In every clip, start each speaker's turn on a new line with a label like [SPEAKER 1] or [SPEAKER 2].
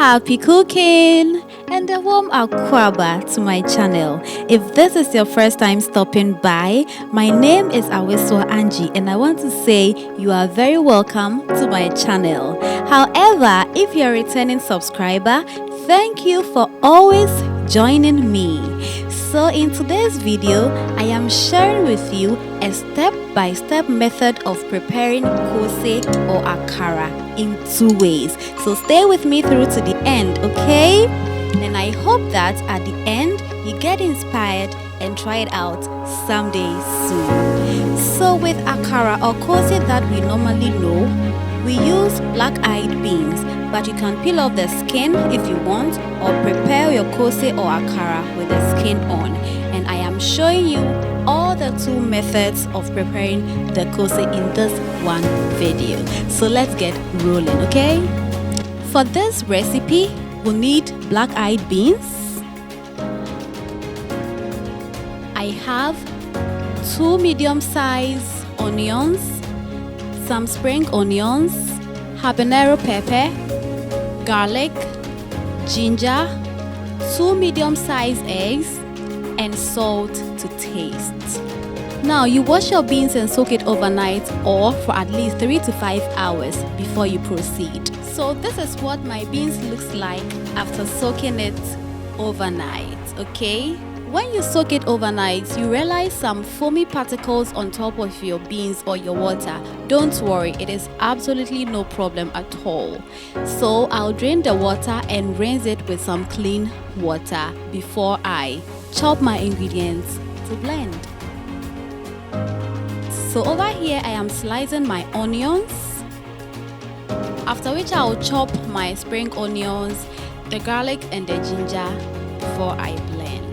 [SPEAKER 1] Happy cooking and a warm Akara to my channel. If this is your first time stopping by, my name is Aweso Angie and I want to say you are very welcome to my channel. However, if you're a returning subscriber, thank you for always joining me. So in today's video, I am sharing with you a step-by-step method of preparing Koose or Akara in 2 ways. So stay with me through to the end, okay? And I hope that at the end, you get inspired and try it out someday soon. So with Akara or Koose that we normally know, we use black-eyed beans, but you can peel off the skin if you want or prepare your Koose or Akara with the skin on. And I am showing you all the 2 methods of preparing the Koose in this one video. So let's get rolling, okay? For this recipe, we'll need black-eyed beans. I have 2 medium-sized onions, some spring onions, habanero pepper, garlic, ginger, 2 medium-sized eggs, and salt to taste. Now you wash your beans and soak it overnight or for at least 3 to 5 hours before you proceed. So this is what my beans looks like after soaking it overnight, okay? When you soak it overnight, you realize some foamy particles on top of your beans or your water. Don't worry, it is absolutely no problem at all. So I'll drain the water and rinse it with some clean water before I chop my ingredients to blend. So over here, I am slicing my onions, after which I'll chop my spring onions, the garlic and the ginger before I blend.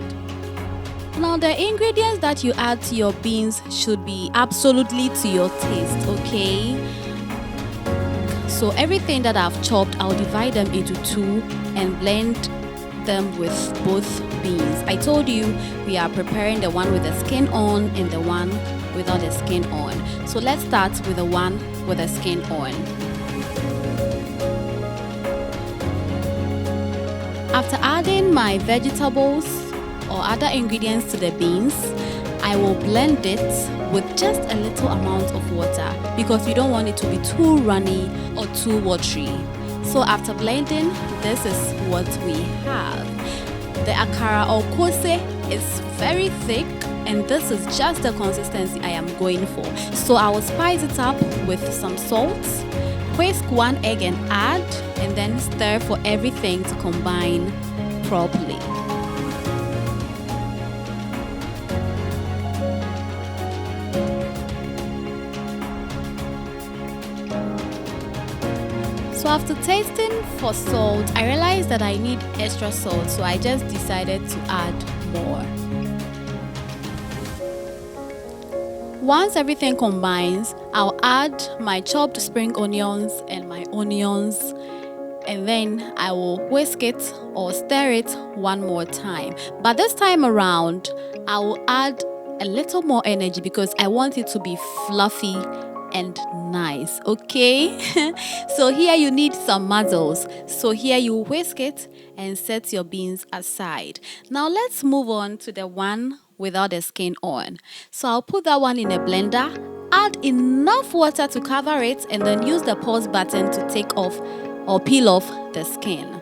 [SPEAKER 1] Now the ingredients that you add to your beans should be absolutely to your taste, okay? So everything that I've chopped, I'll divide them into 2 and blend them with both beans. I told you we are preparing the one with the skin on and the one without the skin on. So let's start with the one with the skin on. After adding my vegetables or other ingredients to the beans, I will blend it with just a little amount of water because we don't want it to be too runny or too watery. So after blending, this is what we have. The Akara or Koose is very thick and this is just the consistency I am going for. So I will spice it up with some salt, whisk 1 egg and add, and then stir for everything to combine properly. So after tasting for salt, I realized that I need extra salt, so I just decided to add more. Once everything combines, I'll add my chopped spring onions and my onions, and then I will whisk it or stir it 1 more time. But this time around, I will add a little more energy because I want it to be fluffy and nice, okay? So here you need some mussels. So here you whisk it and set your beans aside. Now let's move on to the one without the skin on. So I'll put that one in a blender, add enough water to cover it, and then use the pause button to take off or peel off the skin.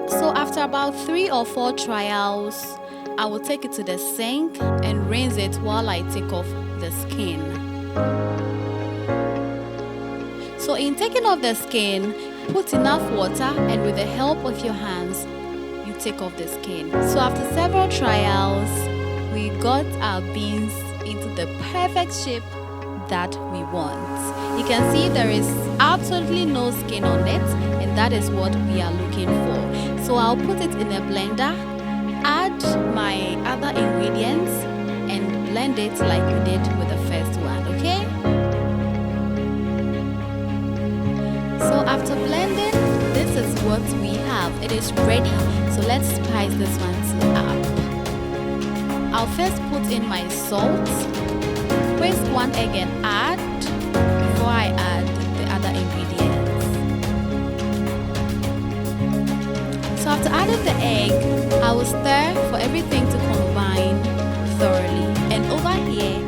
[SPEAKER 1] So after about 3 or 4 trials, I will take it to the sink and rinse it while I take off the skin. So in taking off the skin, put enough water and with the help of your hands, you take off the skin. So after several trials, we got our beans into the perfect shape that we want. You can see there is absolutely no skin on it, and that is what we are looking for. So I'll put it in a blender, add my other ingredients and blend it like we did with the first one, okay? So after blending, this is what we have. It is ready. So let's spice this one up. I'll first put in my salt, whisk 1 egg and add, After adding the egg, I will stir for everything to combine thoroughly. And over here,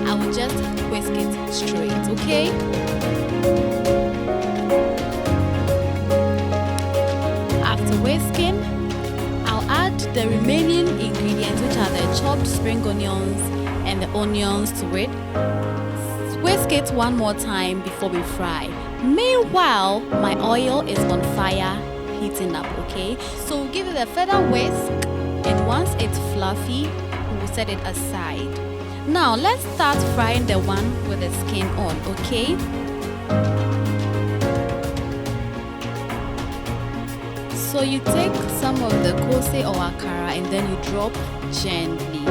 [SPEAKER 1] I will just whisk it straight, okay? After whisking, I'll add the remaining ingredients, which are the chopped spring onions and the onions to it. Whisk it one more time before we fry. Meanwhile, my oil is on fire, heating up, okay? So we'll give it a further whisk, and once it's fluffy, we'll set it aside. Now let's start frying the one with the skin on, okay? So you take some of the Koose or Akara and then you drop gently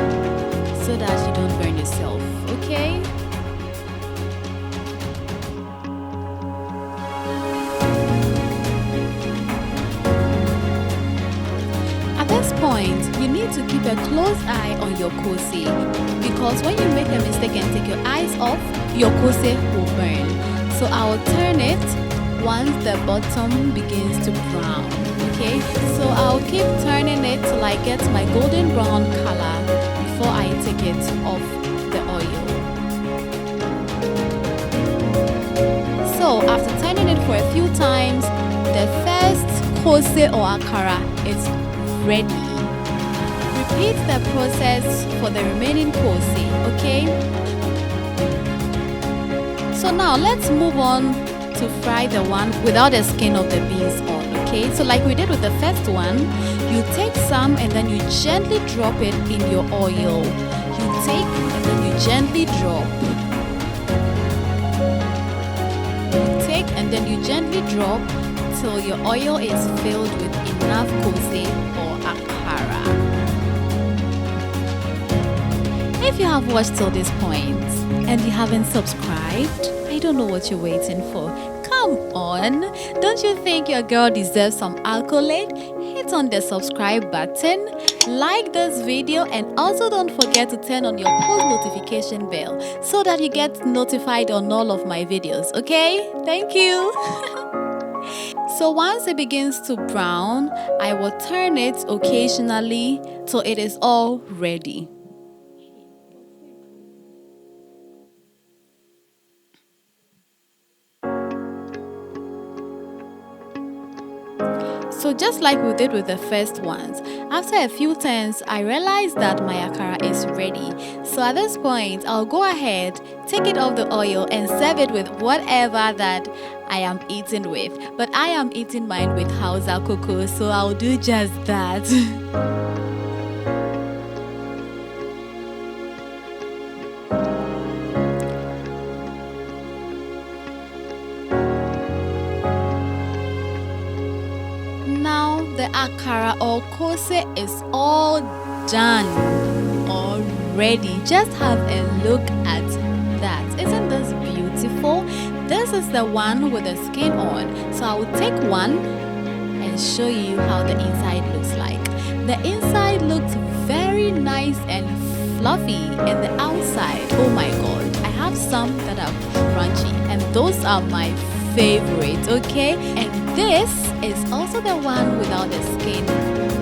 [SPEAKER 1] so that you don't burn yourself, okay? At this point, you need to keep a close eye on your Koose, because when you make a mistake and take your eyes off, your Koose will burn. So I will turn it once the bottom begins to brown, okay? So I'll keep turning it till I get my golden brown color before I take it off the oil. So after turning it for a few times, the first Koose or Akara is ready. Repeat the process for the remaining Koose, okay? So now let's move on to fry the one without the skin of the beans on, okay? So like we did with the first one, you take some and then you gently drop it in your oil. You take and then you gently drop. You take and then you gently drop till your oil is filled with enough Koose or Akara. If you have watched till this point and you haven't subscribed, I don't know what you're waiting for. Come on! Don't you think your girl deserves some accolade? Hit on the subscribe button, like this video, and also don't forget to turn on your post notification bell so that you get notified on all of my videos, okay? Thank you! So once it begins to brown, I will turn it occasionally till it is all ready. So just like we did with the first ones, after a few turns, I realized that my Akara is ready. So at this point, I'll go ahead, take it off the oil and serve it with whatever that I am eating with. But I am eating mine with Hausa cocoa, so I'll do just that. Now the Akara or Koose is all done already. Just have a look at that. Isn't this beautiful? This is the one with the skin on. So I will take one and show you how the inside looks like. The inside looks very nice and fluffy, and the outside, oh my god, I have some that are crunchy and those are my favorite, okay? And this is also the one without the skin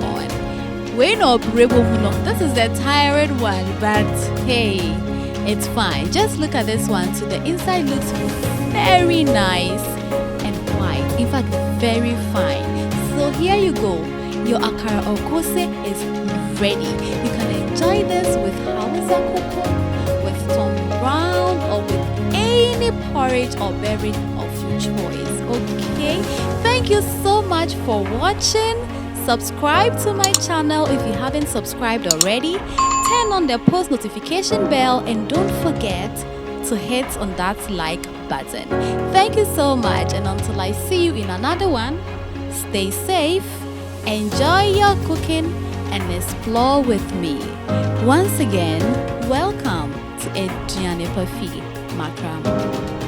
[SPEAKER 1] on. We know this is the tired one, but hey, it's fine. Just look at this one. So the inside looks very nice and white, in fact very fine. So here you go, your Akara or Koose is ready. You can enjoy this with Hausa cocoa, with some brown, or with any porridge or beverage of your choice, okay? Thank you so much for watching. Subscribe to my channel if you haven't subscribed already. Turn on the post notification bell and don't forget to hit on that like button. Thank you so much, and until I see you in another one, stay safe, enjoy your cooking, and explore with me. Once again, welcome to Aduane Pafi Makram.